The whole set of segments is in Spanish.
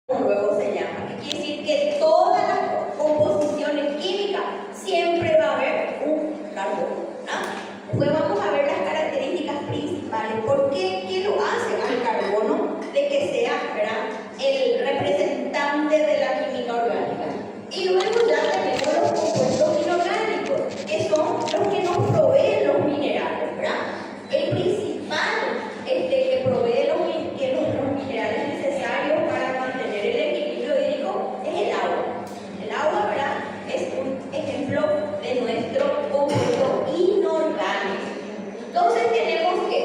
luego se llama, que quiere decir que todas las composiciones químicas siempre va a haber un carbono. Pues vamos a ver las características principales. ¿Por qué? ¿Qué lo hace al carbono de que sea, ¿verdad?, el representante de la química orgánica? Y luego ya tenemos los compuestos inorgánicos, que son los que nos proveen los minerales, ¿verdad? El principal que provee los minerales necesarios para mantener el equilibrio hídrico es el agua. El agua, ¿verdad?, es un ejemplo de nuestro compuesto inorgánico. Entonces tenemos que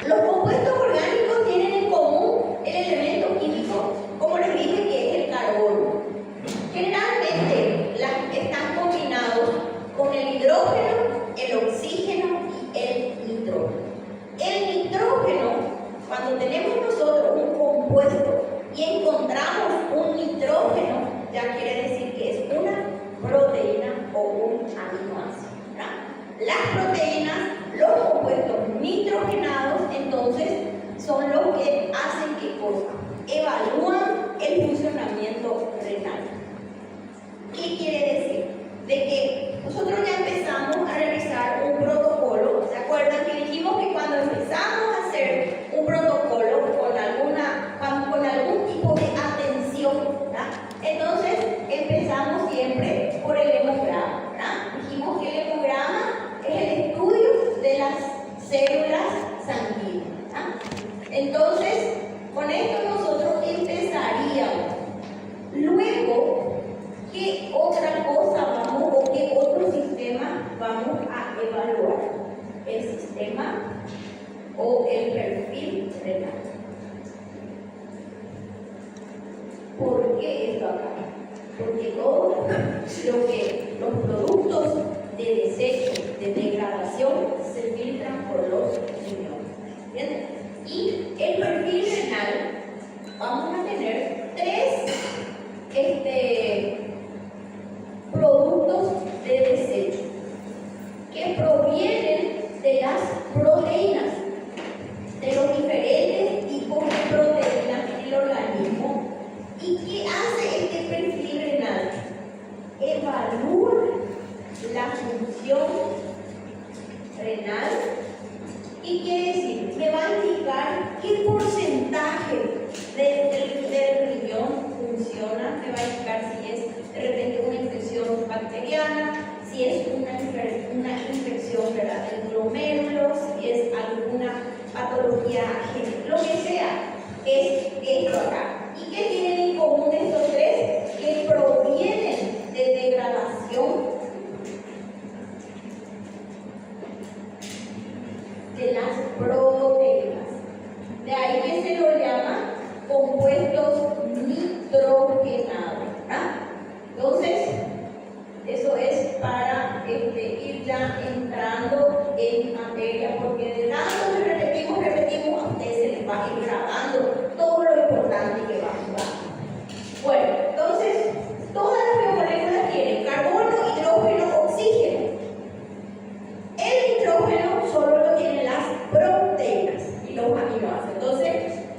los compuestos orgánicos tienen en común el elemento químico, como les dije, que es el carbono. Generalmente están combinados con el hidrógeno, el oxígeno y el nitrógeno. El nitrógeno, cuando tenemos nosotros un compuesto y encontramos un nitrógeno, ya quiere decir que es una proteína o un aminoácido, ¿verdad? Las proteínas, los compuestos nitrogenados, entonces, son los que hacen ¿qué cosa? Evalúan el funcionamiento renal. ¿Qué quiere decir? De que nosotros ya empezamos a realizar un protocolo. ¿Se acuerdan que dijimos que cuando empezamos a hacer un protocolo con algún tipo de atención, ¿verdad?, entonces empezamos siempre por el hemograma, ¿verdad? Dijimos que el hemograma es el estudio de las células sanguíneas, ¿verdad? Entonces, con esto nosotros empezaríamos. Luego, ¿qué otra cosa vamos o qué otro sistema vamos a evaluar? El sistema o el perfil renal. ¿Por qué esto acá? Porque todo los productos de desecho, de degradación, se filtran por los riñones. ¿Entienden? Y el perfil renal, vamos a tener tres productos de desecho que provienen de las proteínas, de los diferentes tipos de proteínas en el organismo. ¿Y qué hace este perfil renal? Evalúa la función renal. ¿Y quiere decir? Me va a indicar qué porcentaje del riñón funciona, me va a indicar si es de repente una infección bacteriana, si es una infección, ¿verdad?, del glomérulo, si es alguna patología genética, lo que sea, es esto acá. ¿Y qué tienen en común estos tres? Que provienen de degradación de las proteínas. De ahí que se lo llama compuestos nitrogenados, ¿verdad? Entonces, eso es para ir ya entrando en materia, porque de tanto que repetimos, a ustedes se les va a ir grabando todo lo importante que va a jugar. Bueno, entonces, todas las biomoléculas tienen carbono, hidrógeno, oxígeno. El nitrógeno solo lo tienen las proteínas y los aminoácidos. Entonces,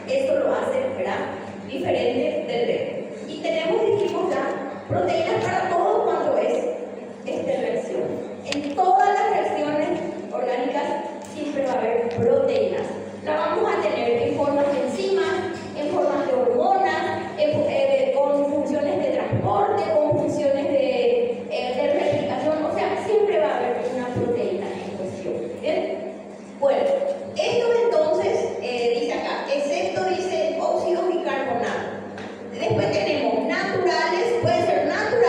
eso lo hace, ¿verdad?, diferente del resto. Y dijimos ya, proteínas para todo cuando es reacción. En todas las reacciones orgánicas siempre va a haber proteínas. La vamos a tener en formas de enzimas, en formas de hormonas, con funciones de transporte, con funciones de replicación. O sea, siempre va a haber una proteína en cuestión. ¿Bien? Bueno, esto entonces dice acá, excepto dice óxidos bicarbonatos. Después tenemos naturales, pueden ser naturales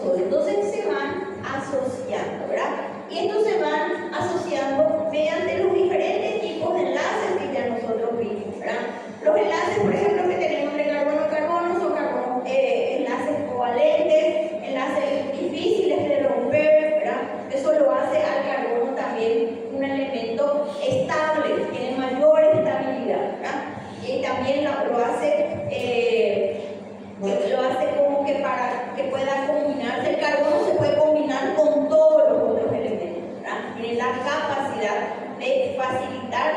solo. Entonces se van asociando, ¿verdad? Y estos se van asociando mediante los diferentes tipos de enlaces que ya nosotros vimos, ¿verdad? Los enlaces, por ejemplo, que tenemos de carbono a carbono son enlaces covalentes, enlaces difíciles de romper, ¿verdad? Eso lo hace al carbono también un elemento estable, tiene mayor estabilidad, ¿verdad? Y también lo hace como que para que pueda combinarse. El carbono se puede combinar con todos los otros elementos, ¿verdad? Tiene la capacidad de facilitar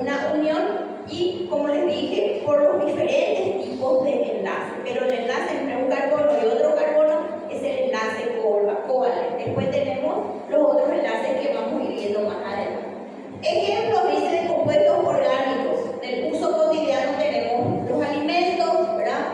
una unión y, como les dije, por los diferentes tipos de enlaces. Pero el enlace entre un carbono y otro carbono es el enlace covalente. Después tenemos los otros enlaces que vamos a ir viendo más adelante. Ejemplos, dice, de compuestos orgánicos. Del uso cotidiano tenemos los alimentos, ¿verdad?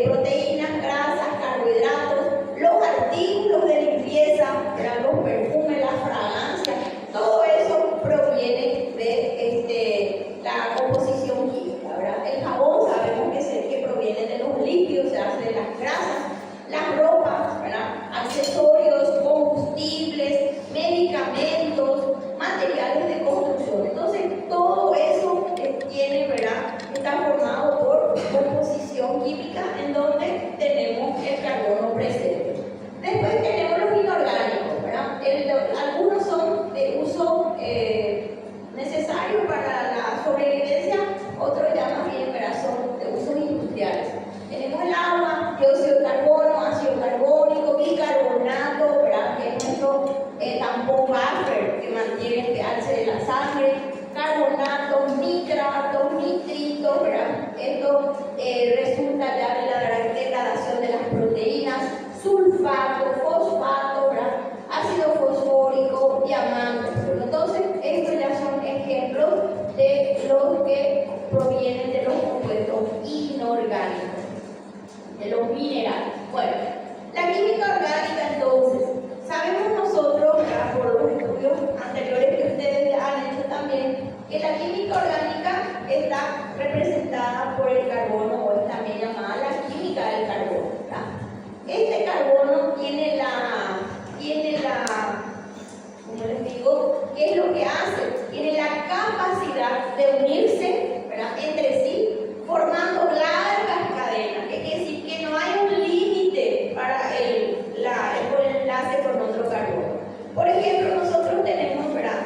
Proteínas, grasas, carbohidratos, los artículos de limpieza, ¿verdad? Los perfumes, las fragancias, todo eso proviene de la composición química, ¿verdad? El jabón sabemos que proviene de los líquidos, se hace de las grasas, las ropas, ¿verdad? Accesorios, combustibles, medicamentos, materiales de construcción. Entonces, todo eso tiene, ¿verdad? Está formado por composición química, en donde tenemos el carbono presente. Después tenemos los inorgánicos, ¿verdad? Algunos son de uso necesario para la sobrevivencia, otros ya más bien, ¿verdad? Son de usos industriales. Tenemos el agua, dióxido de carbono, ácido carbónico, bicarbonato, ¿verdad? Que es nuestro tampón buffer que mantiene el pH de la sangre, carbonatos, nitratos, nitritos, ¿verdad? Esto resulta ya de la degradación de las proteínas, sulfato, fosfato, ¿verdad? Ácido fosfórico, diamantes. Entonces, estos ya son ejemplos de los que provienen de los compuestos inorgánicos, de los minerales. Bueno, la química orgánica, entonces, sabemos nosotros, ¿verdad? Por los estudios anteriores que ustedes han hecho también, que la química orgánica está representada por el carbono, o es también llamada la química del carbono, ¿verdad? Este carbono tiene como les digo, ¿qué es lo que hace? Tiene la capacidad de unirse, ¿verdad? Entre sí, formando largas cadenas. Es decir, que no hay un límite para el enlace con otro carbono. Por ejemplo, nosotros tenemos, ¿verdad?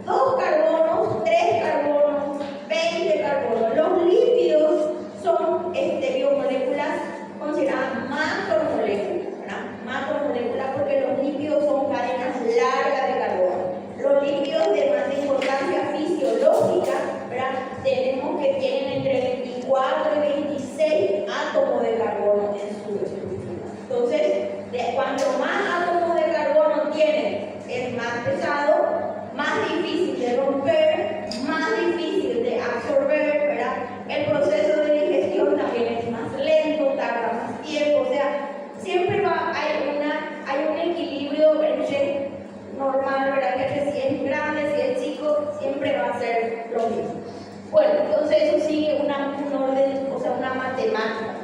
2 carbonos, 3 carbonos, 20 carbonos. Los lípidos son biomoléculas consideradas macromoléculas, ¿verdad? Macromoléculas porque los lípidos son cadenas largas de carbono. Los lípidos de más importancia fisiológica, ¿verdad? Tenemos que tienen entre 24 y 26 átomos de carbono en su estructura. Entonces, cuanto más átomos de carbono tienen, es más pesado, más difícil de romper, más difícil de absorber, ¿verdad? El proceso de digestión también es más lento, tarda más tiempo, o sea, siempre hay un equilibrio entre normal, ¿verdad? Que si es grande, si es chico, siempre va a ser lo mismo. Bueno, entonces eso sigue un orden, o sea, una matemática.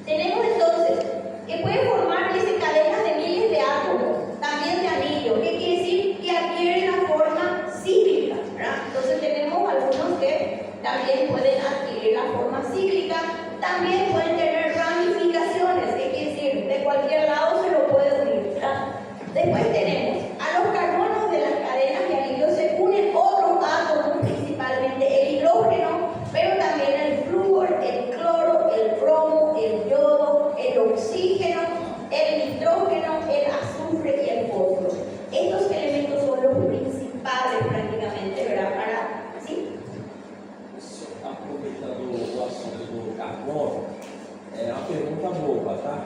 Tenemos entonces que puede formar, dice, cadenas de miles de átomos, también de anillos. ¿Qué quiere decir? Que adquieren la forma cíclica, ¿verdad? Entonces tenemos algunos que también pueden adquirir la forma cíclica, también pueden tener ramificaciones, ¿qué quiere decir? De cualquier lado se lo puede unir, ¿verdad? Después tenemos a los carbonos de las cadenas de anillos se unen otros átomos, principalmente el hidrógeno, pero también el flúor, el cloro, el bromo, el yodo, el oxígeno, el nitrógeno, el azufre y el fósforo. Estos elementos son los principales prácticamente, ¿verdad? ¿Sí? Aproveitando o assunto do carbono, é uma pergunta boa, tá?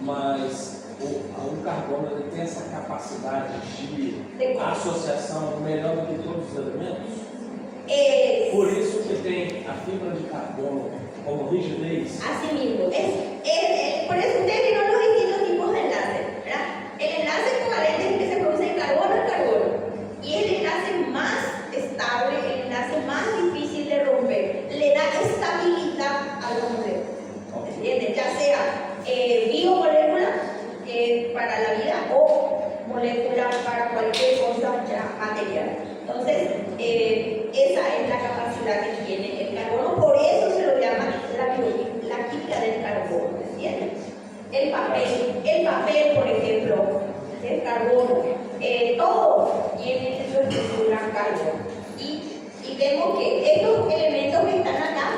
Mas o carbono ele tem essa capacidade de associação melhor do que todos os elementos? Por isso que tem a fibra de carbono como rigidez. Así mismo. Por eso ustedes vieron los distintos tipos de enlaces, ¿verdad? El enlace covalente es el que se produce en carbono a carbono. Y el enlace más estable, el enlace más difícil de romper, le da estabilidad a la molécula. ¿Entienden? Ya sea biomolécula para cualquier cosa ya material. Entonces, esa es la capacidad que tiene el carbono, por eso se lo llama la química del carbono, ¿entiendes? El papel, por ejemplo, el carbono, todo tiene en su estructura carbono. Y vemos que estos elementos que están acá,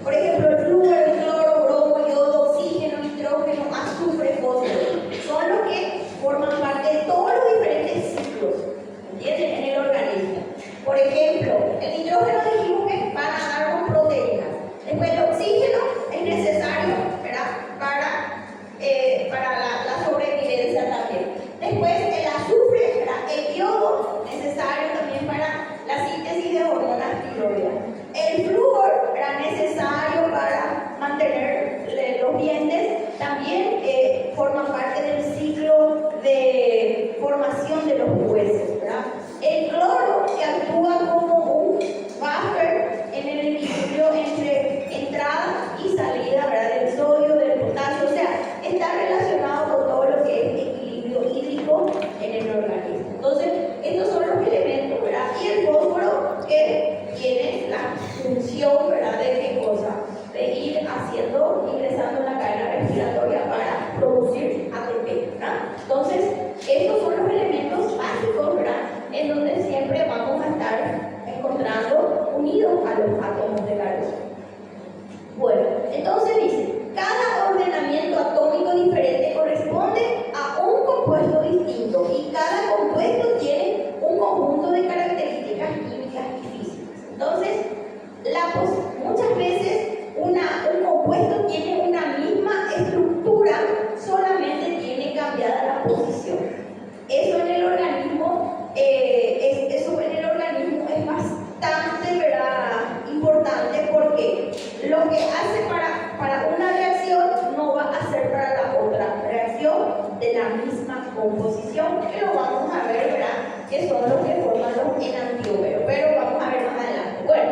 por ejemplo, el flúor, el cloro, bromo, yodo, oxígeno, nitrógeno, azufre, fósforo, son los que forman parte de todos los diferentes ciclos, ¿entienden? En el organismo. Por ejemplo, el nitrógeno dijimos que van a darnos proteínas. Después el oxígeno es necesario, ¿verdad? Para la sobrevivencia también. Después el azufre, ¿verdad? El yodo, necesario también para la síntesis de hormonas tiroideas. El flúor era necesario para mantener los dientes, también forma parte del ciclo de formación de los huesos, ¿verdad? El cloro, que actúa como un buffer en el equilibrio entre entrada y salida, ¿verdad? Del sodio, del potasio, o sea, está relacionado con todo lo que es equilibrio hídrico en el organismo. Entonces, estos son los elementos, ¿verdad? Y el fósforo, que tiene la función, ¿verdad? ¿De qué cosa? De ir ingresando en la cadena respiratoria para producir ATP, ¿verdad? Entonces, estos son los elementos básicos, ¿verdad? En donde siempre vamos a estar encontrando unidos a los átomos de carbono. Bueno, entonces dice, cada ordenamiento atómico diferente corresponde a un compuesto distinto y cada compuesto tiene un conjunto de características químicas y físicas. Entonces, muchas veces un compuesto tiene una misma estructura, solamente tiene cambiada la posición. Eso en el organismo es bastante, ¿verdad?, importante, porque lo que hace para una reacción no va a ser para la otra reacción de la misma composición, que lo vamos a ver, ¿verdad?, que son los que forman los enantiómeros, pero vamos a ver más adelante. Bueno,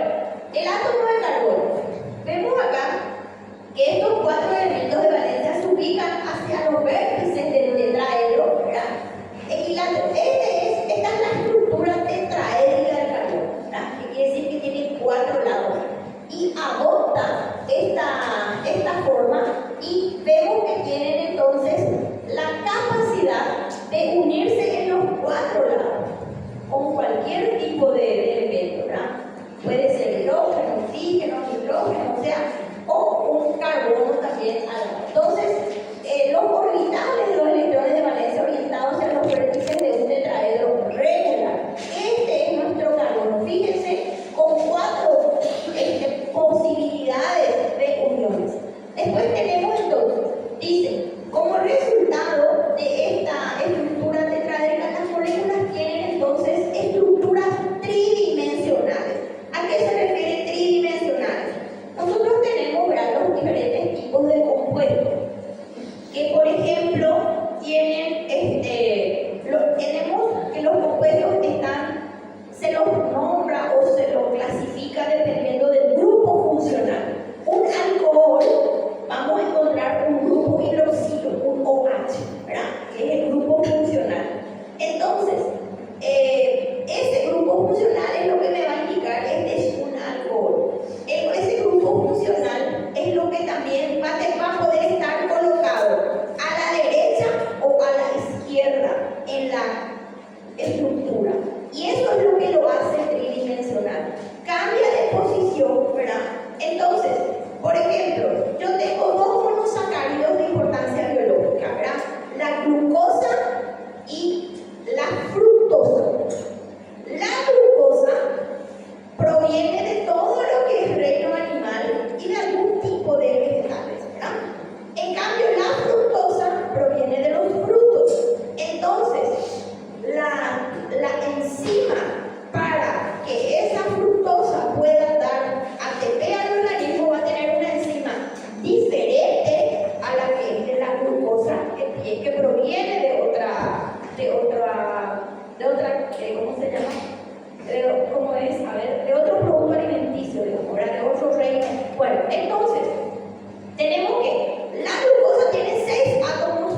el átomo de carbono. Vemos acá que estos cuatro elementos de valencia se ubican hacia los vértices del tetraedro, ¿verdad? Esta es la estructura tetraédrica del carbono, ¿verdad? Que quiere decir que tiene 4 lados. Y adopta esta forma, y vemos que tienen entonces la capacidad de unirse en los 4 lados con cualquier tipo de elemento, ¿verdad? Puede ser hidrógeno, oxígeno, nitrógeno, o sea, o un carbono también al lado. Entonces, los orbitales de los electrones de valencia orientados hacia los vértices de un tetraedro regular. Este es nuestro carbono. Fíjense, con 4 posibilidades de uniones. Después tenemos entonces, dice, como resultado de esta estructura tetraédrica, las moléculas tienen entonces estructuras tridimensionales. ¿A qué se refiere tridimensionales? Nosotros tenemos, ¿verdad?, los diferentes tipos de compuestos, que por ejemplo tienen, tenemos que los compuestos se los nombra o se los clasifica dependiendo del grupo funcional. Un alcohol, vamos a encontrar un grupo hidroxilo, un OH, ¿verdad?, que es el grupo funcional. Entonces, ese grupo funcional es lo que me va a indicar, este es un alcohol. Ese grupo funcional es lo que también va a poder estar colocado a la derecha o a la izquierda en la estructura. Y eso es lo que lo hace tridimensional. Cambia de posición, ¿verdad? Entonces, por ejemplo, yo tengo 2 monosacáridos de importancia biológica, ¿verdad? La glucosa y la fructosa. La glucosa proviene de todo lo que es reino animal y de algún tipo de vegetales, ¿verdad? En cambio, la fructosa proviene de los frutos. Entonces, la enzima para que esa fructosa pueda dar ATP al organismo va a tener una enzima diferente a la que es de la glucosa, que proviene de otra, ¿cómo se llama? ¿Cómo es? A ver, de otro producto alimenticio, digamos, de otro reino. Bueno, entonces, tenemos que la glucosa tiene 6 átomos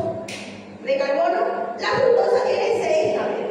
de carbono, la fructosa tiene 6 también.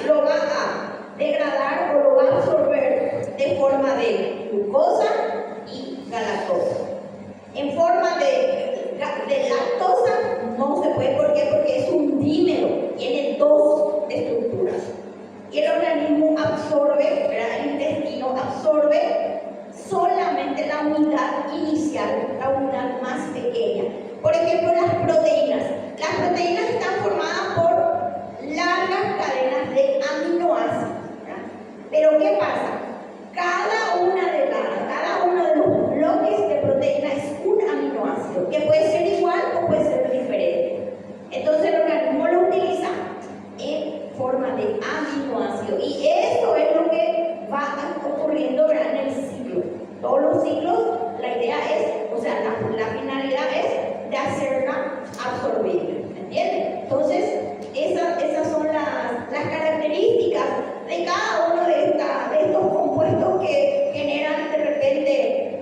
lo va a degradar o lo va a absorber de forma de glucosa y galactosa. En forma de lactosa no se puede, ¿por qué? Porque es un dímero, tiene dos estructuras. Y el organismo absorbe, ¿verdad? El intestino absorbe solamente la unidad inicial, la unidad más pequeña. Por ejemplo, las proteínas. Las proteínas están formadas por largas cadenas de aminoácidos, ¿verdad? Pero ¿qué pasa? Cada uno de los bloques de proteína es un aminoácido, que puede ser igual o puede ser diferente. Entonces el organismo lo utiliza en forma de aminoácido. Y esto es lo que va ocurriendo, ¿verdad?, en el ciclo. Todos los ciclos, la idea es, o sea, la finalidad es de hacerla absorbible. ¿Entienden? Entonces, esas son las características de cada uno de estos compuestos que generan de repente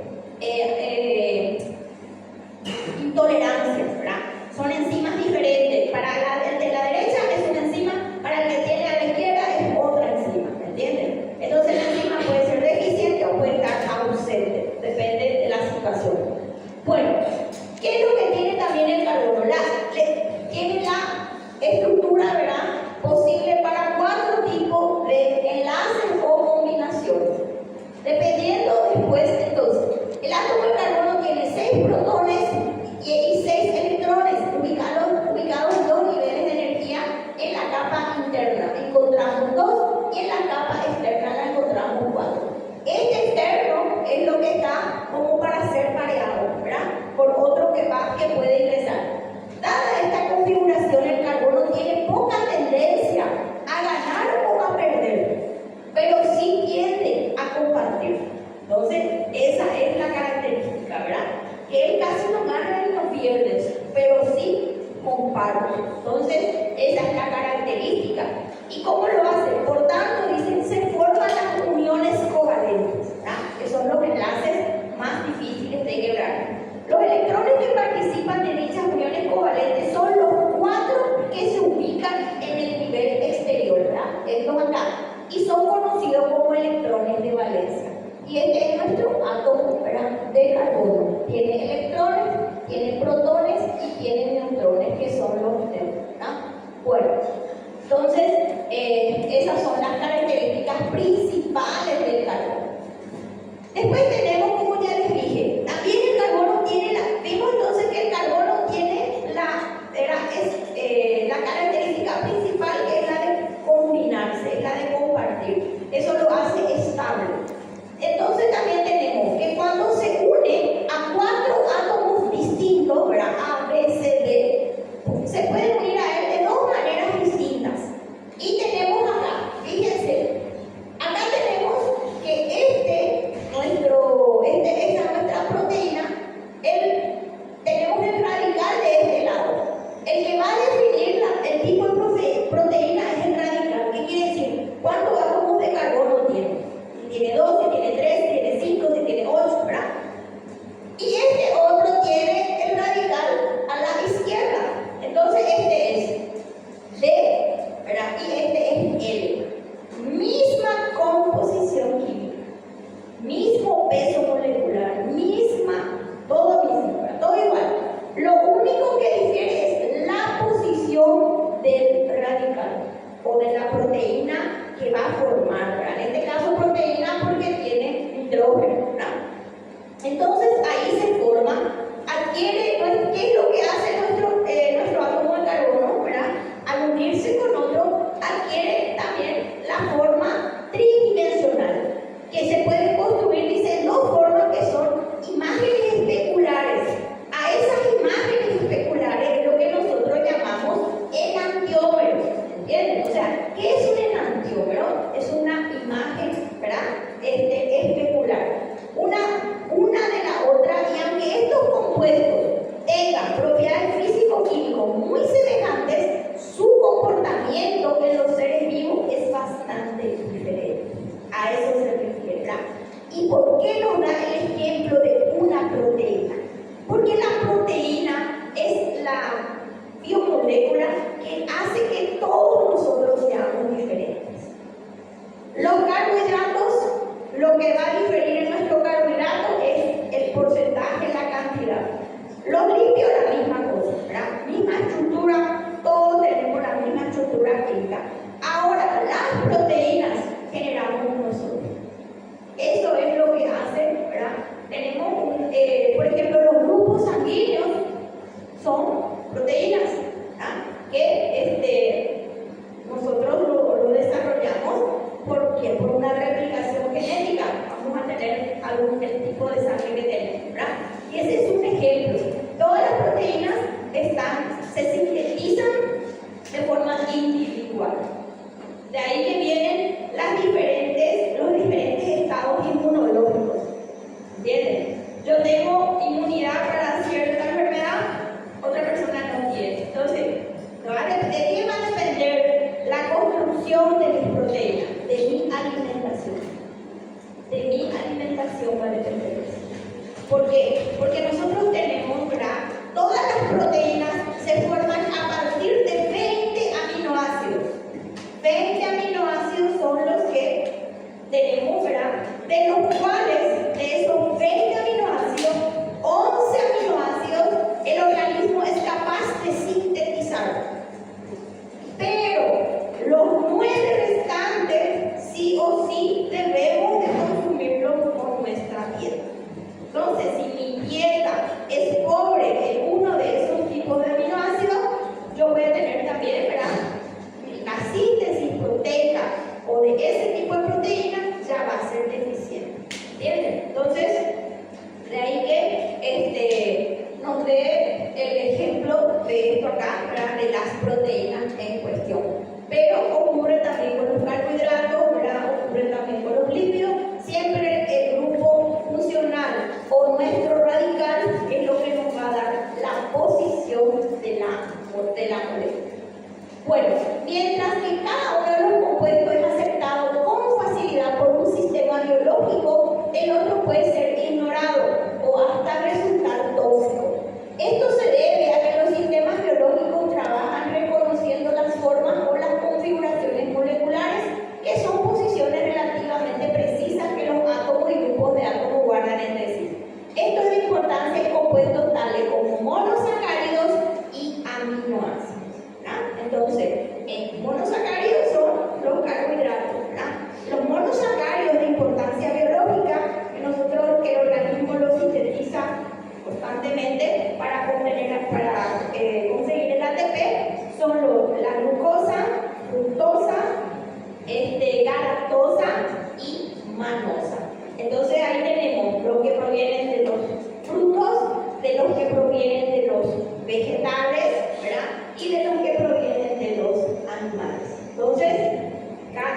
intolerancias, ¿verdad? Son enzimas diferentes. Para el de la derecha es una enzima, para el que tiene a la izquierda es otra enzima, ¿me entienden? Entonces la enzima puede ser deficiente o puede estar ausente, depende de la situación. Bueno, ¿qué es lo que tiene también el carbono? Tiene la estructura, ¿verdad?, posible para 4 tipos de enlaces o combinaciones. Dependiendo después, entonces, el átomo de carbono tiene 6 protones y 6 electrones ubicados en 2 niveles de energía. En la capa interna encontramos 2 y en la capa externa la encontramos 4. Este externo es lo que está como para ser pareado, ¿verdad?, por otro que puede ingresar. Dada esta configuración, el carbono tiene poca tendencia a ganar o a perder, pero sí tiende a compartir. Entonces, esa es la característica, ¿verdad? Que él casi no gana y no pierde, pero sí comparte. Entonces, esa es la característica. ¿Y cómo lo hace? Por tanto, dicen, se forman las uniones covalentes, ¿verdad?, que son los enlaces más difíciles de quebrar. Los electrones que participan de dichas uniones covalentes son los 4 que se ubican en el nivel exterior, ¿verdad?, estos acá, y son conocidos como electrones de valencia. Y este es nuestro átomo, ¿verdad?, de carbono. Tiene electrones, tiene protones y tiene neutrones, que son los neutros, ¿verdad? Bueno, entonces esas son las características principales del carbono. Después tenemos, como ya les dije, también el carbono tiene vimos entonces que el carbono tiene la característica principal, que es la de combinarse, es la de compartir. Eso lo hace estable. Entonces también tenemos que cuando se une a 4 átomos distintos, ¿verdad?, A, B, C, D, se pueden unir a él de 2 maneras distintas. Y tenemos acá, fíjense, acá tenemos que esta nuestra proteína, tenemos el radical de este lado. El que va a definir el tipo de proteína es el radical. ¿Qué quiere decir? ¿Cuántos átomos de carbono tiene? Si tiene 2, si tiene 3, si tiene 5, si tiene 8, ¿verdad? Y este otro tiene el radical a la izquierda. Entonces este es D, ¿verdad?, y este es L. Misma composición química, mismo peso molecular, todo mismo, todo igual. Lo único que difiere es la posición del radical o de la proteína que va a formar, ¿verdad? En este caso proteína porque tiene hidrógeno, ¿verdad? Entonces ahí se forma, adquiere, ¿qué es lo que hace nuestro átomo de carbono, ¿verdad? Al unirse con otro, adquiere también la forma tridimensional, que se puede construir, dicen, 2 formas que son imágenes especulares. A esas imágenes especulares es lo que nosotros llamamos enantiómeros, ¿entienden? O sea, ¿qué es un enantiómero? Es una imagen, ¿verdad?, especular. Una de la otra, y aunque estos compuestos tengan propiedades físico-químicas muy semejantes, su comportamiento en los seres vivos es bastante los diferentes estados inmunológicos. ¿Entienden? Yo tengo inmunidad para cierta enfermedad, otra persona no tiene. Entonces, ¿de qué va a depender la construcción de mis proteínas? De mi alimentación. De mi alimentación va a depender de eso. ¿Por qué? Porque nosotros tenemos, ¿verdad? Todas las proteínas se forman a partir de 20 aminoácidos. 20 aminoácidos son los que tenemos, ¿verdad? De los cuales, de esos 20 aminoácidos, 11 aminoácidos el organismo es capaz de sintetizar. Pero los 9 restantes, sí o sí, debemos de consumirlos por nuestra dieta. Entonces, si mi dieta es pobre en uno de esos tipos de aminoácidos, yo voy a tener también, ¿verdad? La síntesis proteica o de ese tipo de proteína ya va a ser deficiente. ¿Entienden? Entonces, de ahí que nos dé el ejemplo de esto acá, ¿verdad? De las proteínas en cuestión. Pero ocurre también con los carbohidratos, ¿verdad? Ocurre también con los lípidos. Siempre el grupo funcional o nuestro radical es lo que nos va a dar la posición de la molécula. Bueno, mientras que cada uno de los compuestos es aceptado con facilidad por un sistema biológico, el otro puede ser ignorado o hasta resultar tóxico. Esto se debe a que los sistemas biológicos trabajan reconociendo las formas o las configuraciones moleculares, que son posiciones relativamente precisas que los átomos y grupos de átomos guardan entre sí. Esto es de importancia en compuestos tales como monosacáridos y aminoácidos. Entonces, monosacáridos son los carbohidratos, ¿verdad? Los monosacáridos de importancia biológica, que el organismo los sintetiza constantemente para conseguir el ATP, son la glucosa, fructosa, galactosa y manosa. Entonces ahí tenemos los que provienen de los frutos, de los que provienen de los vegetales, ¿verdad? Y de los que provienen de los animales. Entonces,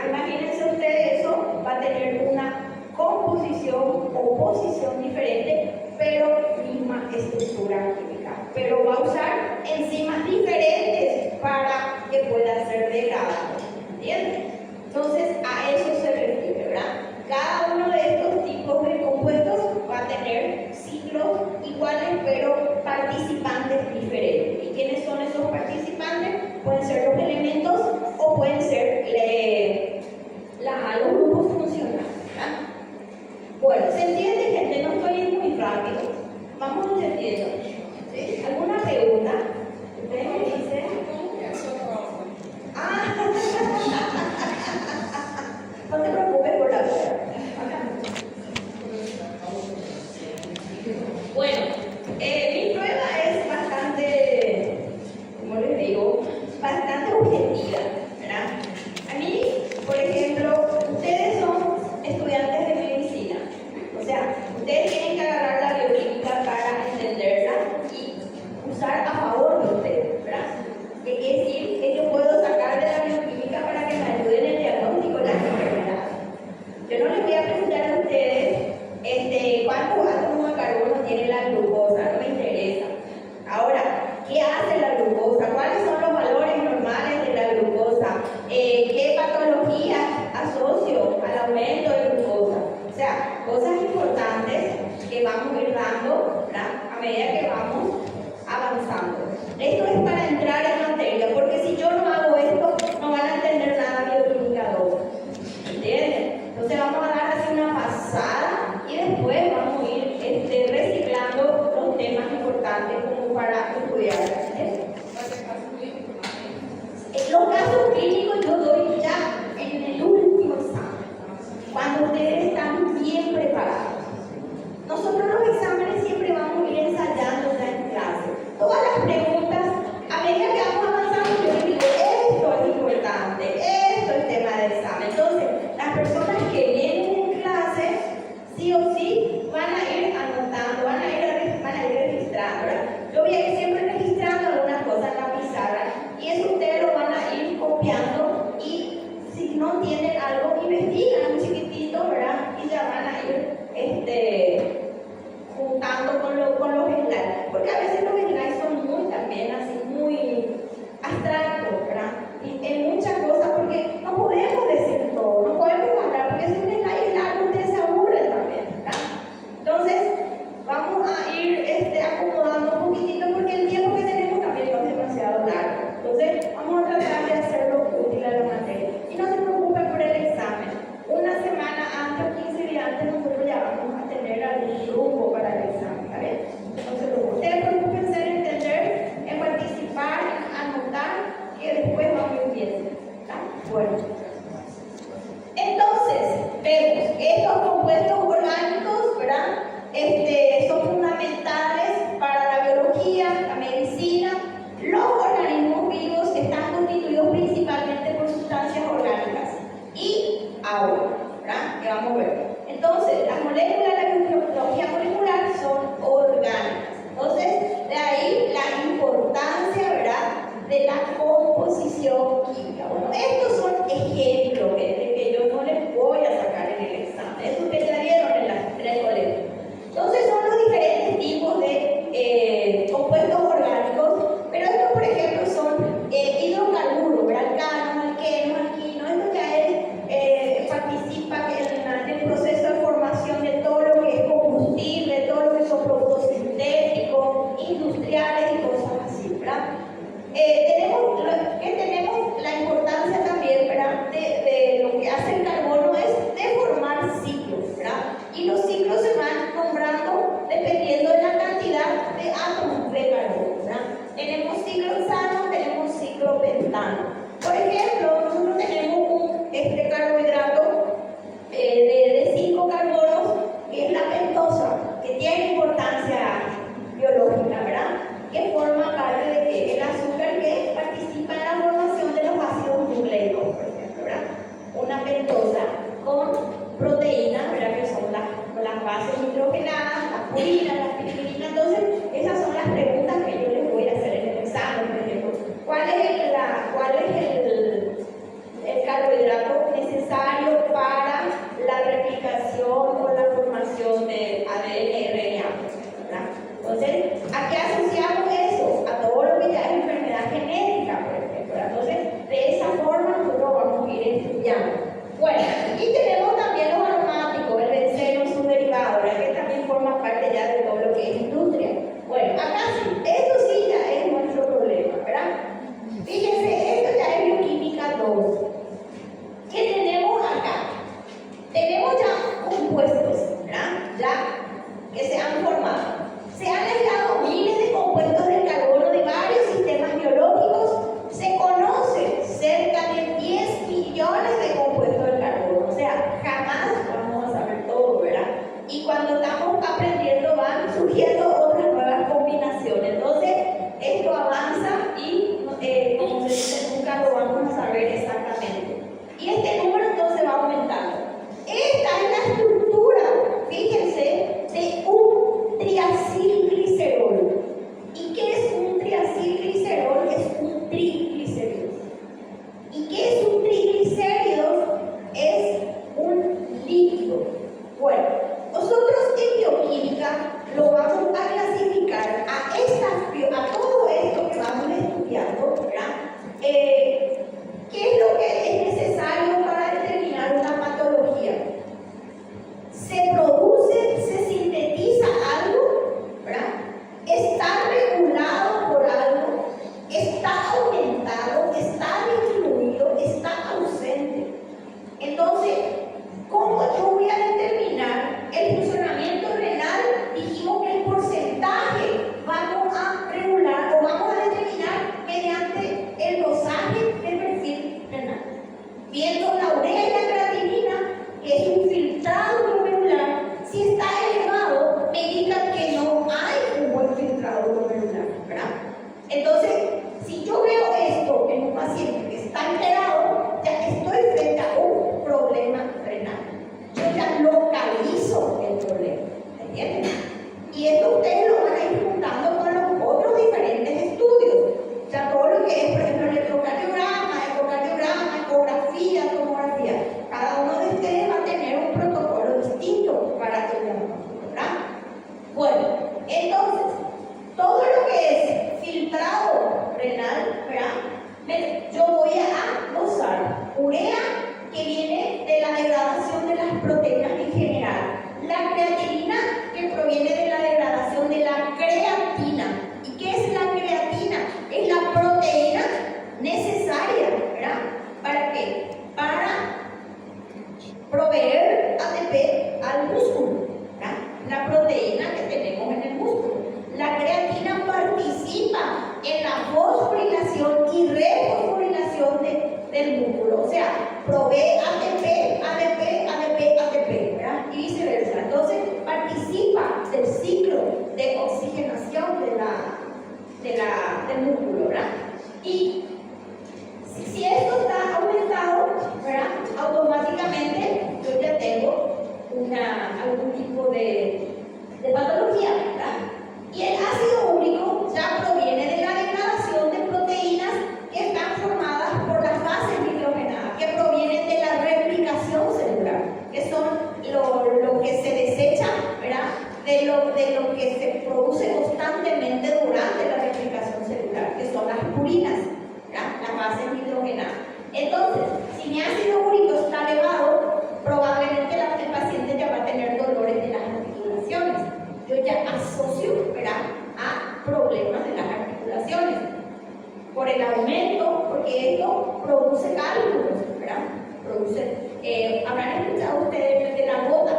imagínense ustedes, eso va a tener una composición o posición diferente, pero misma estructura química. Pero va a usar enzimas diferentes para que pueda ser degradado. ¿Entienden? Entonces, a eso se refiere, ¿verdad? Cada uno de estos tipos de compuestos va a tener ciclos iguales, pero participantes diferentes. ¿Y quiénes son esos participantes? Pueden ser los elementos o pueden ser los grupos funcionales, ¿verdad? Bueno, ¿se entiende, gente? No estoy yendo muy rápido. Vamos entendiendo. ¿Sí? ¿Alguna pregunta? ¿Ustedes me dicen? No te preocupes por la prueba. Bueno, mi prueba es bastante, como les digo, bastante objetiva, ¿verdad? entienden algo, investigan un chiquitito, ¿verdad? Y ya van a ir juntando con los slides. Porque a veces los slides son muy también así, muy abstractos, ¿verdad? Y en muchas cosas, porque no podemos decir todo, no podemos hablar, porque si un slide es largo, ustedes se aburren también, ¿verdad? Entonces, vamos a ir acomodando un poquitito, porque el tiempo que tenemos también no es demasiado largo. Entonces, vamos a tratar de hacerlo útil a la materia. Y no se preocupen por el examen. Una semana antes o 15 días antes, nosotros ya vamos a tener algún grupo para el examen, ¿vale? Entonces, ustedes preocupense en entender, en participar, en anotar, que después vamos a ir bien. ¿Está? Bueno. Entonces, vemos que estos compuestos orgánicos, ¿verdad? Son fundamentales para la biología, la medicina. Los organismos vivos están constituidos principalmente por sustancias orgánicas y agua, ¿verdad? Que vamos a ver. Entonces, las moléculas de la biología molecular son orgánicas. Entonces, de ahí la importancia, ¿verdad?, de la composición química. Bueno, estos son ejemplos que yo no les voy a sacar en el examen. Eso que ya vieron en el colegio. Entonces, son los diferentes tipos de compuestos orgánicos, pero estos, por ejemplo, son hidrocarburos, alcanos, alquenos, alquinos. Esto ya participa en el proceso de formación de todo lo que es combustible, todo lo que son productos sintéticos, industriales y cosas así, ¿verdad? Tenemos la importancia también, ¿verdad?, de lo que hace el carbono es de formar ciclos, ¿verdad? Y los ciclos se van nombrando dependiendo de la cantidad de átomos de carbono, ¿verdad? Tenemos ciclo hexano, tenemos ciclo pentano. Por ejemplo, nosotros tenemos un carbohidrato de 5 carbonos, que es la pentosa, que tiene importancia biológica, ¿verdad? Que forma parte de el azúcar que participa en la formación de los ácidos nucleicos, por ejemplo, ¿verdad? Una pentosa con proteínas, ¿verdad?, que son las bases nitrogenadas, las purinas, las piriminas. Entonces, esas son las preguntas que yo les voy a hacer en el examen, por ejemplo. ¿Cuál es el carbohidrato necesario para la replicación o la formación de ADN, RNA, ¿verdad? Entonces, ¿a qué asociamos eso? A todo lo que ya es enfermedad genética, por ejemplo. Entonces, de esa forma nosotros vamos a ir estudiando. Bueno, aquí tenemos también los aromáticos, el benceno, sus derivados, ¿verdad?, que también forman parte ya de todo lo que es industria. Bueno, acá sí, esto sí ya es nuestro problema, ¿verdad? Fíjense, esto ya es bioquímica 2. ¿Qué tenemos acá? Tenemos ya compuestos, ¿verdad?, ya que se han formado. Se han aislado miles de compuestos del carbono de varios sistemas biológicos. Se conocen cerca de 10 millones de compuestos del carbono. O sea, jamás vamos a saber todo, ¿verdad? Y cuando estamos aprendiendo van surgiendo otras nuevas combinaciones. Entonces, esto avanza y, como se dice, nunca lo vamos a saber exactamente. Y este número entonces va aumentando. Esta es la estructura, fíjense, de un triacilglicerol. ¿Y qué es un triacilglicerol? Es un triglicérido. ¿Y qué es un triglicérido? Es un líquido. Bueno, nosotros en bioquímica lo vamos a clasificar a todo esto que vamos estudiando, ¿verdad? ¿Qué es lo que es necesario para determinar una patología? Se produce, se sintetiza algo, ¿verdad? Está regulado por algo, está aumentado, está disminuido, está ausente. Entonces, ¿cómo yo voy a determinar el funcionamiento renal? Dijimos que el porcentaje vamos a regular o vamos a determinar mediante el dosaje del perfil renal. Viendo la urea y la creatinina, que es un filtrado glomerular, si está elevado, me indica que no hay un buen filtrado glomerular, ¿verdad? Entonces, si yo veo esto en un paciente que está alterado, ya estoy frente a un problema renal. Yo ya localizo el problema, ¿entienden? Y esto ustedes lo van a ir juntando con los otros diferentes estudios. O sea, todo lo que es, por ejemplo, electrocardiograma, ecografía, tomografía, sea, provee ATP, ADP, ADP, ATP, ¿verdad? Y viceversa. Entonces, participa del ciclo de oxigenación del músculo, ¿verdad? Y si esto está aumentado, ¿verdad? Automáticamente yo ya tengo algún tipo de patología, ¿verdad? Y el ácido úrico ya proviene de la degradación de proteínas que están formadas por las bases nitrogenadas, que provienen de la replicación celular, que son lo que se desecha, ¿verdad? De lo que se produce constantemente durante la replicación celular, que son las purinas, ¿verdad? Las bases nitrogenadas. Entonces, si mi ácido úrico está elevado, probablemente el paciente ya va a tener dolores de las articulaciones. Yo ya asocio, ¿verdad?, a problemas de las articulaciones por el aumento, porque esto produce cálculos, ¿verdad? Habrán escuchado ustedes de la gota,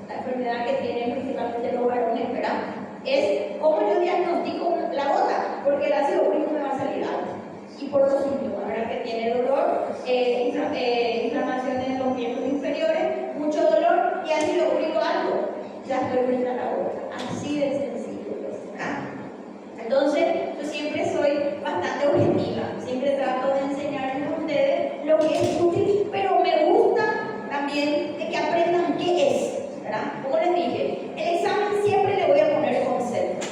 la enfermedad que tienen principalmente los varones, ¿verdad? Es cómo yo diagnostico la gota, porque el ácido úrico me va a salir alto. Y por los síntomas, ¿verdad? Que tiene dolor, inflamación en los miembros inferiores, mucho dolor y ácido úrico alto. Ya estoy frente a la gota. Así de sencillo, ¿verdad? Entonces, yo siempre soy bastante objetiva, siempre trato de enseñarles a ustedes lo que es útil, pero me gusta también de que aprendan qué es, ¿verdad? Como les dije, el examen siempre le voy a poner concepto.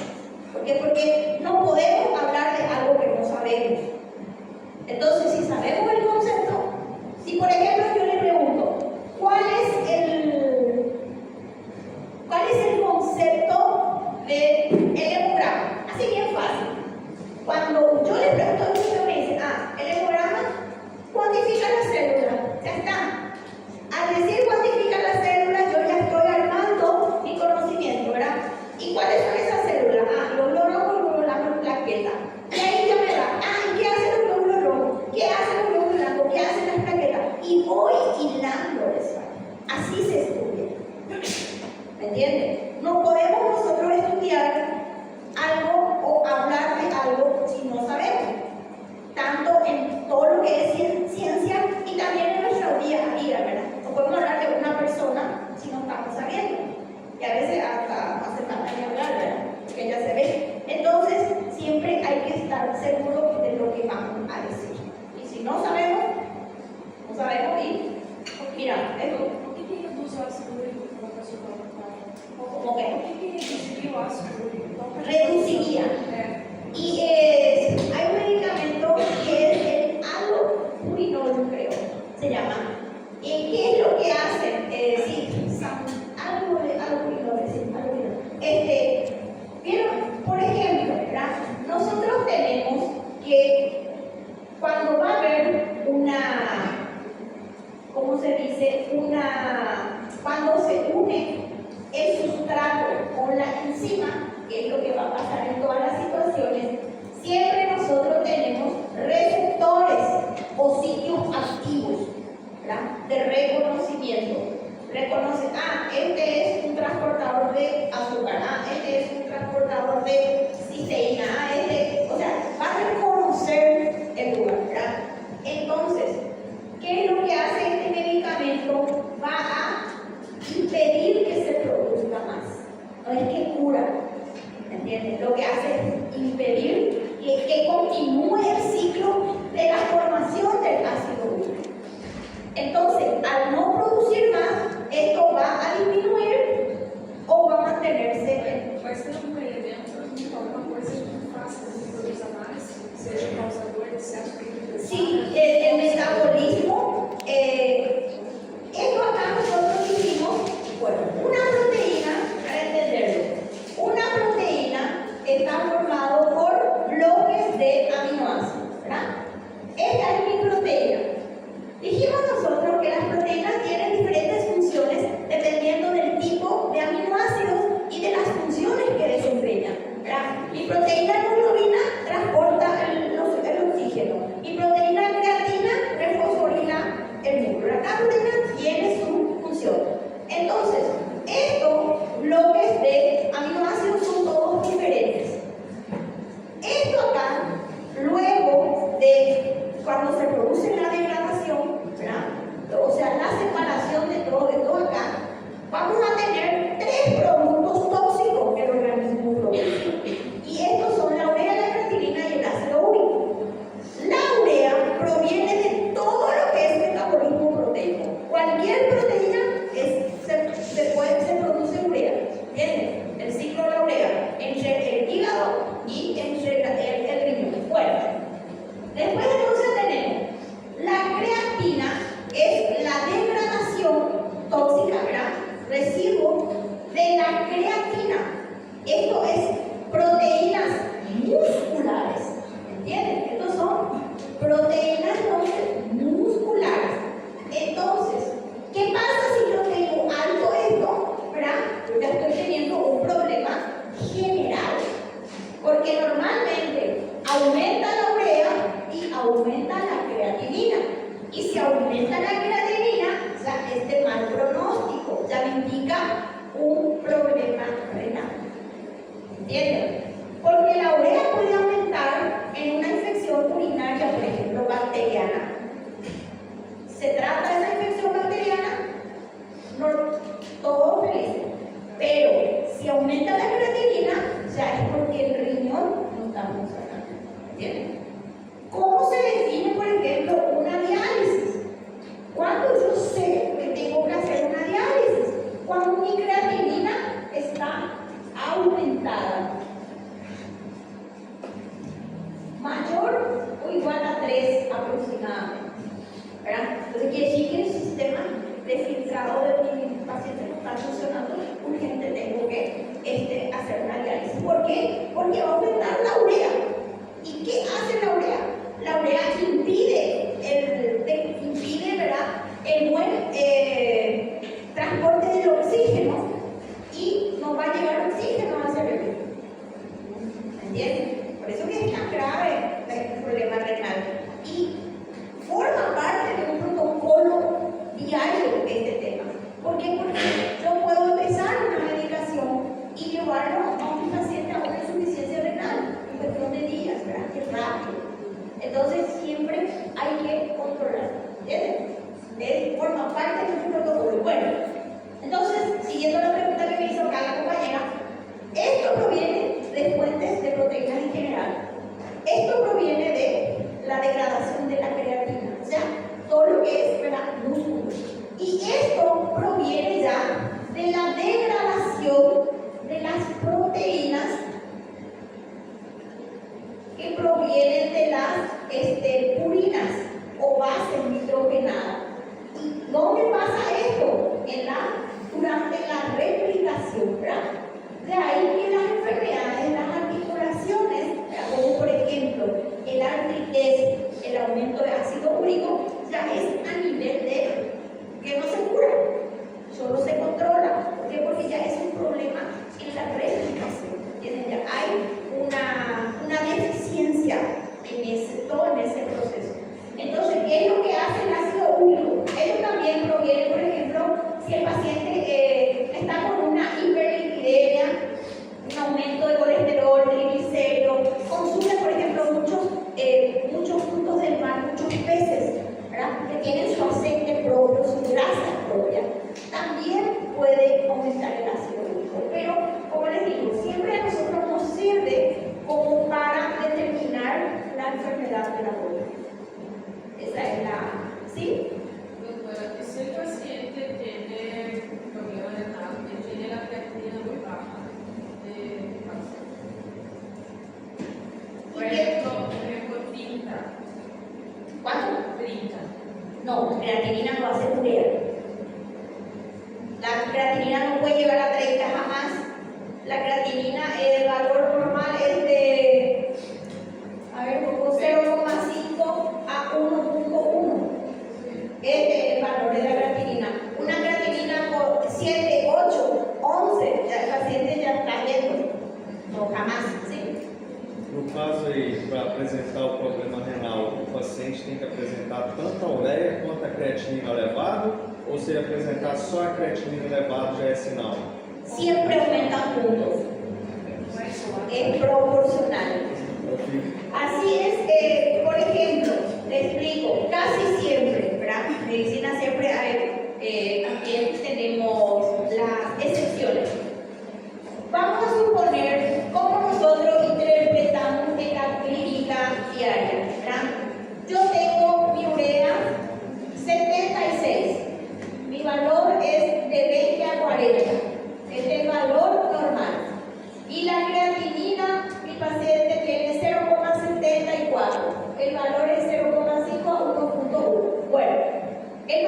¿Por qué? Porque no podemos hablar de algo que no sabemos. Entonces, si sabemos el concepto, si por ejemplo yo le pregunto, ¿cuál es el concepto del hemograma? Así bien fácil. Cuando yo le pregunto a usted, me dice, el hemograma cuantifica la célula. Ya está. Al decir cuantifica la célula, yo ya estoy armando mi conocimiento, ¿verdad? ¿Y cuáles son esas células? Glóbulos rojos, glóbulos blancos, plaquetas. Y ahí ya me da, ¿y qué hacen los glóbulos rojos? ¿Qué hacen los glóbulos blancos? ¿Qué hacen las plaquetas? Y voy hilando eso. Así se estudia. ¿Me entienden? No podemos nosotros estudiar algo o hablar de algo si no sabemos. Tanto en todo lo que es ciencia y también en nuestro día a día, ¿verdad? No podemos hablar de una persona si no estamos sabiendo. Y a veces hasta hace falta ni hablar, ¿verdad? Porque ya se ve. Entonces, siempre hay que estar seguro de lo que vamos a decir. Y si no sabemos y mira, esto. O que reduz o ácido úrico para a pessoa colocar? ¿Cómo qué? O que reduziria o ácido úrico? Reduciría. Y hay un medicamento que es el allopurinol, creo, se llama. ¿Y qué es lo que hacen? Allopurinol. ¿Vieron? Por ejemplo, ¿verdad? Nosotros tenemos que cuando va a haber ¿cómo se dice? Cuando se une el sustrato con la enzima, que es lo que va a pasar en todas las situaciones, siempre nosotros tenemos receptores o sitios activos, ¿verdad? De reconocimiento. Reconoce, este es un transportador de azúcar, este es un transportador de cisteína, o sea, va a reconocer el lugar, ¿verdad? Entonces, ¿qué es lo que hace este medicamento? Va a impedir que se produzca más. No es que cura, ¿me entiendes? Lo que hace es impedir que continúe el ciclo de la formación del ácido úrico. Entonces, al no producir más, esto va a disminuir o va a mantenerse en... Mas tem algum elemento, alguma coisa que faça com que produza mais, seja causador de excesso de nutrição? Sí, el metabolismo. Esto acá nosotros hicimos, bueno, una proteína, para entenderlo, una proteína está formada por bloques de aminoácidos, ¿verdad? Esta es mi proteína. Dijimos nosotros que las proteínas tienen diferentes funciones dependiendo del tipo de aminoácidos y de las funciones que desempeñan, ¿verdad? Mi proteína hemoglobina transporta el oxígeno. Mi proteína creatina refosforila el músculo. Cada proteína tiene su función. Entonces, estos bloques de aminoácidos son todos diferentes. Esto acá, luego de cuando se produce la degradación, ¿verdad? aumenta la creatinina, ya es de mal pronóstico, ya me indica un problema renal. ¿Entienden? Porque la urea puede aumentar en una infección urinaria, por ejemplo, bacteriana. ¿Se trata de esa infección bacteriana? No, todo feliz. Pero si aumenta la creatinina, ya es porque el riñón no está funcionando. ¿Entienden? ¿Cómo se define, por ejemplo, una diálisis? Cuando yo sé que tengo que hacer una diálisis, cuando mi creatinina está aumentada, mayor o igual a 3 aproximadamente, ¿verdad? Entonces quiere decir que el sistema de filtrado de mi paciente no está funcionando, urgente tengo que hacer una diálisis. ¿Por qué? Porque va a aumentar la urea. ¿Y qué hace la urea? La urea impide, ¿verdad?, el buen transporte del oxígeno y no va a llegar oxígeno al cerebro. ¿Entienden? Por eso que es tan grave el problema renal. Y forma parte de un protocolo diario este tema. ¿Por qué? Porque yo puedo empezar una medicación y llevarlo a un paciente a una insuficiencia renal en cuestión de días, ¿verdad? Que es rápido. Entonces siempre hay que controlar. ¿Entienden? Forma parte de un protocolo. Bueno, entonces, siguiendo la pregunta que me hizo acá la compañera, esto proviene de fuentes de proteínas en general. Esto proviene de la degradación de la creatina, o sea, todo lo que es, ¿verdad?, músculo. Y esto proviene ya de la degradación de las proteínas que provienen de las purinas o bases nitrogenadas. ¿Y dónde pasa esto? Durante la replicación, ¿verdad? De ahí que las enfermedades, las articulaciones, como por ejemplo el artritis, el aumento de ácido úrico, ya es a nivel de que no se cura, solo se controla. ¿Por qué? Porque ya es un problema en la replicación. ¿Entienden? Ya hay una deficiencia en ese proceso. Entonces, ¿qué es lo que hace el ácido úrico? Ello también proviene, por ejemplo, si el paciente está con una hiperlipidemia, un aumento de colesterol, triglicéridos, consume, por ejemplo, muchos frutos del mar, muchos peces, ¿verdad?, que tienen su aceite propio, su grasa propia, también puede aumentar el ácido úrico. Pero, como les digo, siempre a nosotros nos sirve como para determinar la enfermedad de la columna. Esa es ¿sí? Doctora, y si el paciente tiene problema renal, que tiene la creatinina muy baja, ¿qué pasa? Por ejemplo, 30. ¿Cuánto? 30. No, creatinina no hace urea. La creatinina no puede llegar a 30 jamás. La creatinina, el valor normal es de 0,5 a 1,1. Este es el valor de la creatinina. Una creatinina por 7, 8, 11, ya el paciente ya está yendo. No, jamás, ¿sí? No caso aí, para apresentar o problema renal, o paciente tem que apresentar tanto a ureia quanto a creatinina elevada, ou se apresentar só a creatinina elevada já é sinal? Siempre aumentan juntos. Es proporcional. Así es, por ejemplo, le explico, casi siempre, ¿verdad? En medicina siempre hay, también tenemos las excepciones. Vamos a suponer cómo nosotros interpretamos en la clínica diaria, ¿verdad? Yo tengo mi urea 76, mi valor es de 20 a 40, es el valor normal. Y la creatinina, mi paciente tiene 0,74, el valor es 0,5 a 1,1. Bueno, el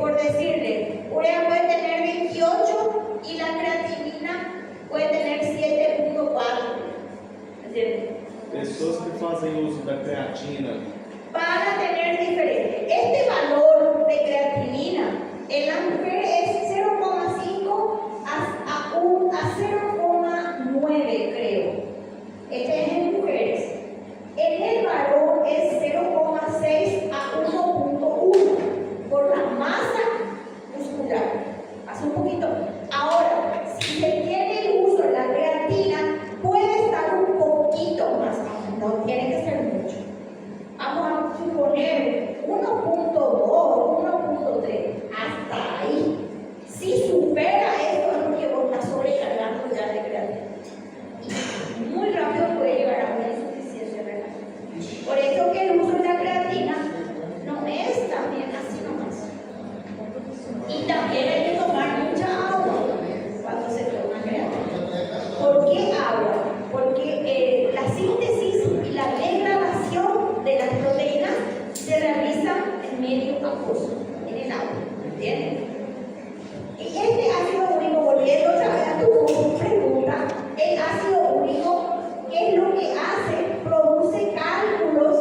por decirle, urea puede tener 28 y la creatinina puede tener 7.4. ¿Entiendes? Pessoas que fazem uso da creatina Van a tener diferente. Este valor de creatinina en la mujer es 0,5 a 0,9, creo. Este es en mujeres. En el varón es 0,6 a 1,1 por la masa muscular. Hace un poquito. Ahora, si se tiene el uso de la creatina, puede estar un poquito más bajo, no tiene que ser mucho. Vamos a suponer 1.2, 1.3, hasta ahí. Si supera esto, es porque vos estás sobrecargando ya de creatina. Muy rápido puede llegar a una insuficiencia renal. Por eso que el uso de la creatina no es también así nomás. Y también hay que tomar mucha agua cuando se toma creatina. ¿Por qué agua? Porque la síntesis y la degradación de las proteínas se realiza en medio acuoso, en el agua. ¿Entienden? Y este ácido úrico, volviendo otra vez a tu pregunta, el ácido úrico, ¿qué es lo que hace? Produce cálculos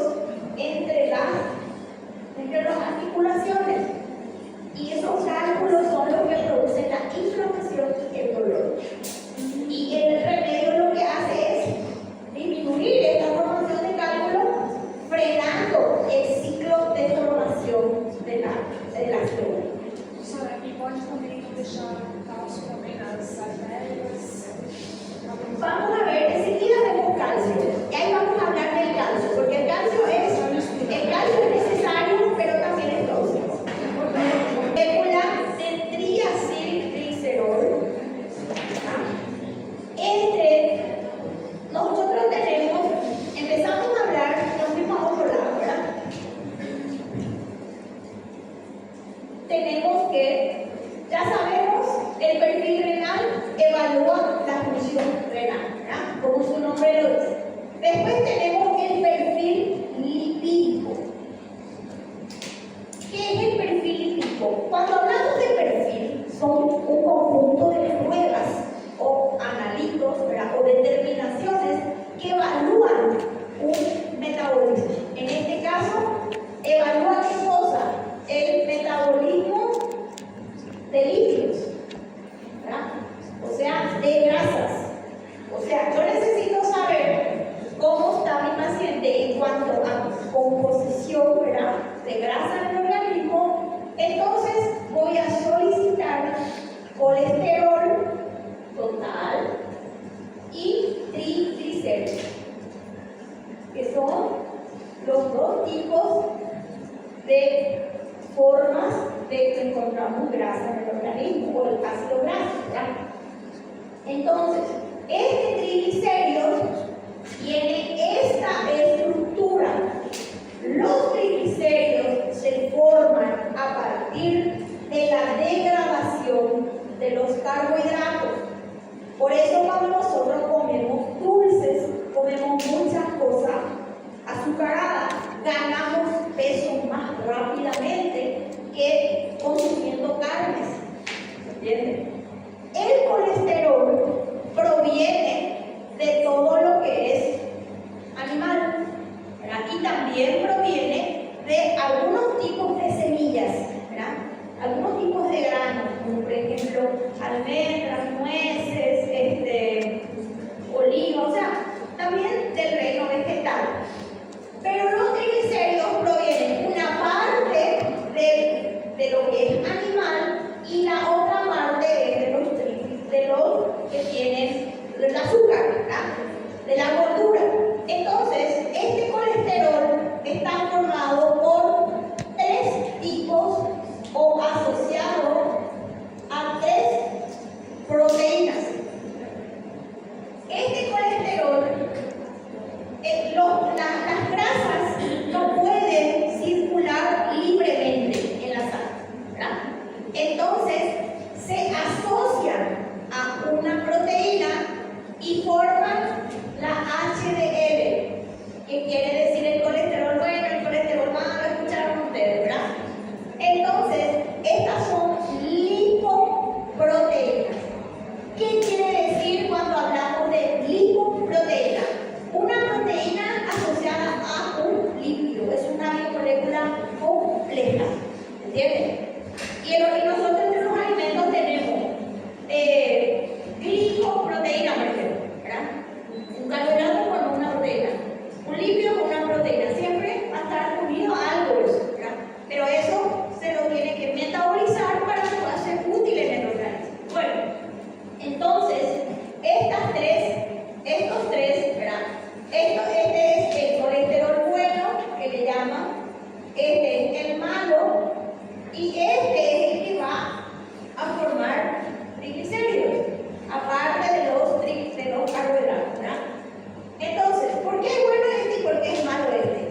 entre las articulaciones. Y esos cálculos son los que producen la inflamación y el dolor. Y el remedio lo que hace es disminuir esta formación de cálculos, frenando el ciclo de formación de la célula. Professora, e pode também não deixar cálcio também nas artérias? Vamos a ver, enseguida vemos calcio. Y ahí vamos a hablar del calcio, porque el calcio es necesario, pero también es tóxico. Molécula de triacilglicerol. Nosotros empezamos a hablar, nos fuimos a otro lado, ¿verdad? Tenemos que, ya sabemos, el perfil renal evalúa la función renal, ¿verdad? Como su nombre lo dice. Después tenemos el perfil lipídico. ¿Qué es el perfil lipídico? Cuando hablamos de perfil, son un conjunto de pruebas o analitos, ¿verdad? O determinaciones que evalúan un metabolismo. En este caso, evalúa qué cosa, el metabolismo de lípidos, ¿verdad? O sea, de grasas. O sea, yo necesito saber cómo está mi paciente en cuanto a composición, ¿verdad?, de grasa en el organismo. Entonces voy a solicitar colesterol total y triglicéridos, que son los dos tipos de formas de que encontramos grasa en el organismo, o el ácido graso, ¿verdad? Entonces, este triglicéridos tiene esta estructura. Los triglicéridos se forman a partir de la degradación de los carbohidratos. Por eso cuando nosotros comemos dulces, comemos muchas cosas azucaradas, ganamos peso más rápidamente que consumiendo carnes. ¿Entienden? El colesterol proviene de todo lo que es animal, ¿verdad? Y también proviene de algunos tipos de semillas, ¿verdad? Algunos tipos de granos, como por ejemplo almendras, nueces, oliva, o sea, también del reino vegetal. Pero los triglicéridos provienen una parte de lo que es animal y la otra parte es de los que tienen el azúcar, ¿verdad?, de la gordura. Entonces, este colesterol está formado por tres tipos o asociado a tres proteínas. Este colesterol, las grasas no pueden circular libremente en la sangre, ¿verdad? Entonces, se asocian a una proteína y forman la Estas son lipoproteínas. ¿Qué quiere decir cuando hablamos de lipoproteína? Una proteína asociada a un lípido, es una biomolécula compleja, ¿entienden? Y nosotros en los alimentos tenemos glicoproteína, por ejemplo, ¿verdad? Un carbohidrato con una proteína, un lípido con una proteína, siempre va a estar unido a algo, ¿verdad? Pero eso se lo tiene que metabolizar para que pueda ser útil en el organismo. Bueno, entonces, estos tres, ¿verdad? Este es el colesterol bueno, que le llaman, este es el malo, y este es el que va a formar triglicéridos, aparte de los carbohidratos, ¿verdad? Entonces, ¿por qué es bueno este y por qué es malo este?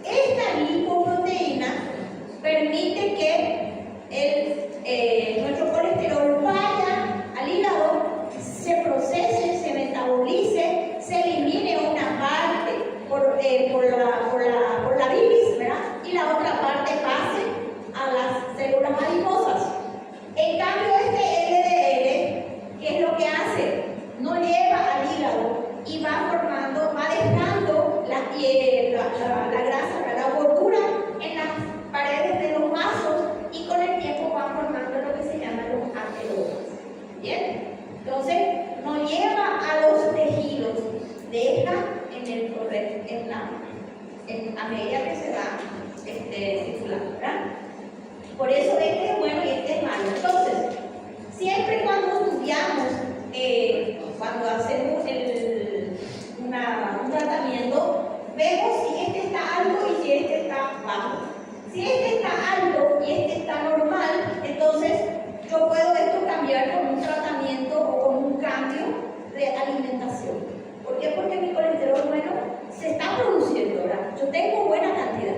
Esta lipoproteína permite que nuestro colesterol vaya al hígado, se procese, se metabolice, se elimine una parte por la bilis, ¿verdad? Y la otra parte pase a las células adiposas. En cambio, este LDL, ¿qué es lo que hace? No lleva al hígado y va dejando la grasa, la gordura en las paredes de los vasos y con el tiempo va formando lo que se llama los ateromas. ¿Bien? Entonces, no lleva a los tejidos, deja a medida que se va circulando, ¿verdad? Por eso este es bueno y este es malo. Entonces, siempre cuando estudiamos, cuando hacemos un tratamiento, vemos si este está alto y si este está bajo. Si este está alto y este está normal, entonces yo puedo esto cambiar con un tratamiento o con un cambio de alimentación. ¿Por qué? Porque mi colesterol bueno se está produciendo, ¿verdad? Yo tengo buena cantidad.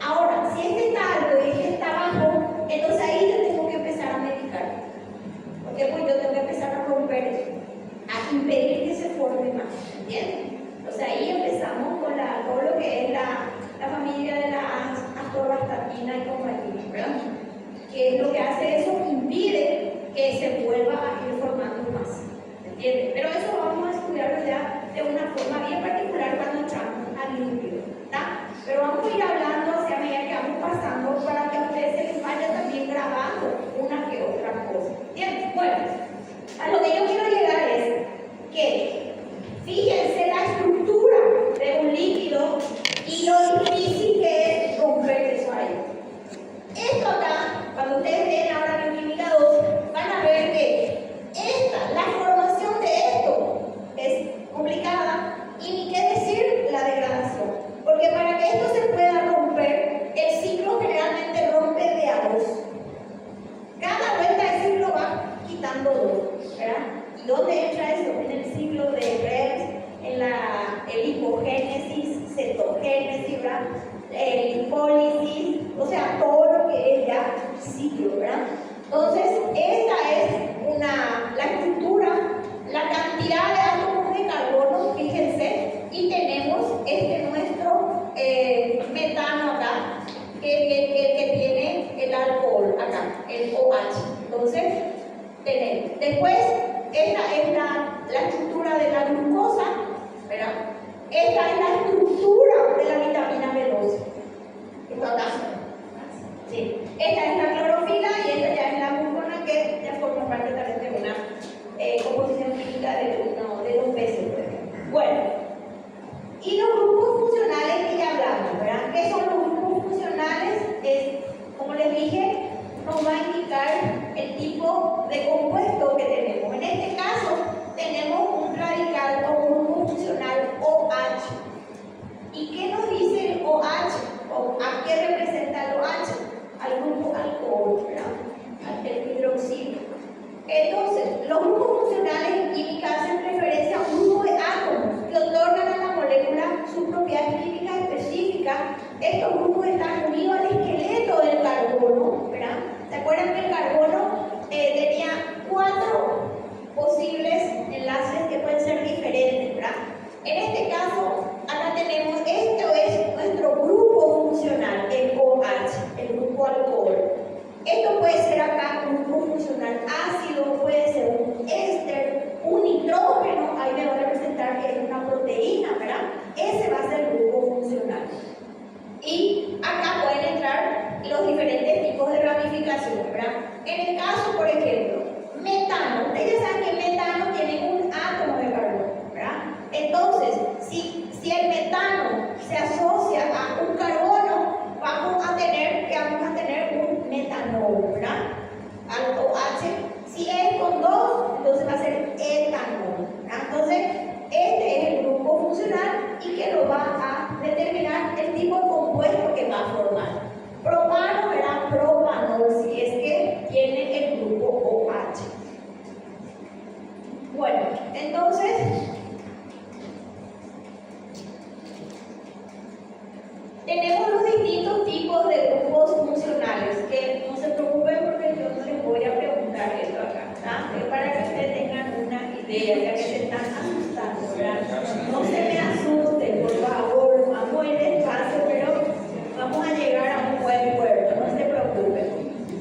Ahora, si este está alto y este está bajo, entonces ahí yo tengo que empezar a medicar. ¿Por qué? Pues yo tengo que empezar a romper eso, a impedir que se forme más, ¿entienden? Entonces ahí empezamos con todo lo que es la familia de las atorvastatina y compañía, ¿verdad? Que lo que hace eso impide que se vuelva a ir formando más, ¿entienden? Pero eso vamos a estudiarlo ya de una forma bien particular cuando entramos al lípido, ¿está? Pero vamos a ir hablando hacia medida que vamos pasando para que a ustedes se les vaya también grabando una que otra cosa, ¿entienden? Bueno, a lo que yo quiero llegar es que fíjense la estructura de un líquido y lo difícil que es romper eso ahí. Esto acá, cuando ustedes leen ahora bioquímica 2, van a ver que la formación de esto es complicada y ni qué decir la degradación. Porque para que esto se pueda romper, el ciclo generalmente rompe de a dos. Cada vuelta del ciclo va quitando dos, ¿verdad? ¿Y dónde entra eso? En el ciclo de Krebs, en la lipogénesis, cetogénesis, ¿verdad? Lipólisis, o sea, todo lo que es ya ciclo, ¿verdad? Entonces, esta es la estructura, la cantidad de átomos de carbono, fíjense, y tenemos nuestro metano acá, que tiene el alcohol acá, el OH. Entonces, tenemos. Después, esta es la estructura de la glucosa, ¿verdad? Esta es la estructura de la vitamina B12. ¿Esto acá? Sí. Esta es la clorofila y esta ya es la glucona, que ya forma parte también de una composición química de dos peces, por ejemplo. Bueno, y los grupos funcionales que ya hablamos, ¿verdad? ¿Qué son los grupos funcionales? Como les dije, nos va a indicar el tipo de compuesto que tenemos. En este caso, tenemos un radical o un grupo funcional OH. ¿Y qué nos dice el OH? ¿O a qué representa el OH? Al grupo alcohol, ¿verdad? Al hidroxilo. Entonces, los grupos funcionales en química hacen referencia a un grupo de átomos que otorgan a la molécula sus propiedades químicas específicas. Estos grupos están unidos al esqueleto del carbono, ¿verdad? ¿Se acuerdan que el carbono tenía 4 posibles enlaces que pueden ser diferentes, ¿verdad? En este caso, acá tenemos, esto es nuestro grupo funcional, el OH, el grupo alcohol. Esto puede ser Entonces, tenemos los distintos tipos de grupos funcionales, que no se preocupen porque yo no les voy a preguntar esto acá, ¿tá? Es para que ustedes tengan una idea, ya que se están asustando, ¿verdad? No se me asusten, por favor, vamos a ir despacio, pero vamos a llegar a un buen puerto, no se preocupen.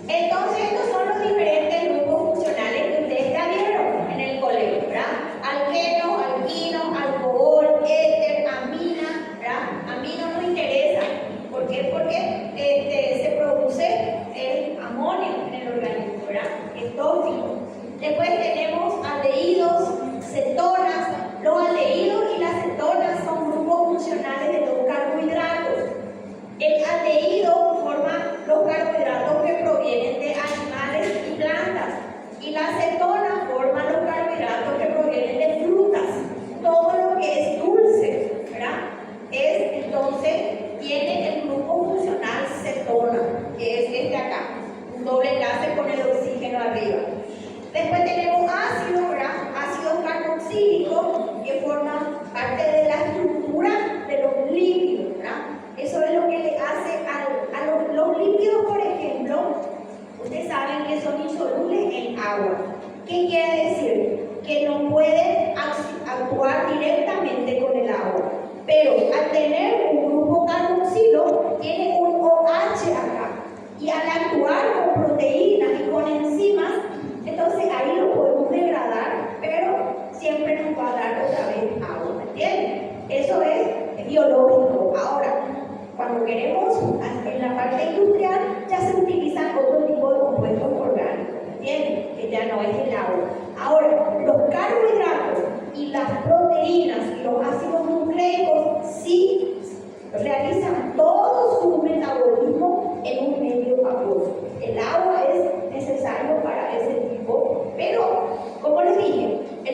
Entonces, estos son los diferentes grupos funcionales que ustedes ya vieron en el colegio, ¿verdad? Alqueno, alquino, alcohol, éter, amina, ¿verdad? Amino no interesa. ¿Por qué? Porque se produce el amonio en el organismo, ¿verdad? Es tóxico. Después tenemos aldehídos, cetonas. Los aldehídos y las cetonas son grupos funcionales de los carbohidratos. El aldehído forma los carbohidratos que provienen de animales y plantas. Y la cetona forma los carbohidratos que provienen de frutas. Todo lo que es dulce, ¿verdad? Entonces, tiene el grupo funcional cetona, que es este acá, un doble enlace con el oxígeno arriba. Después tenemos ácidos, ¿verdad? Ácidos carboxílicos, que forman parte de la estructura de los lípidos, ¿verdad? Eso es lo que le hace a los lípidos, por ejemplo, ustedes saben que son insolubles en agua. ¿Qué quiere decir? Que no pueden actuar directamente con el agua. Pero al tener un grupo carboxilo, tiene un OH acá. Y al actuar con proteínas y con enzimas, entonces ahí lo podemos degradar, pero siempre nos va a dar otra vez agua, ¿me entienden? Eso es biológico. Ahora, cuando queremos, en la parte industrial, ya se utilizan otro tipo de compuestos orgánicos, ¿me entienden? Que ya no es el agua. Ahora, los carbohidratos y las proteínas y los ácidos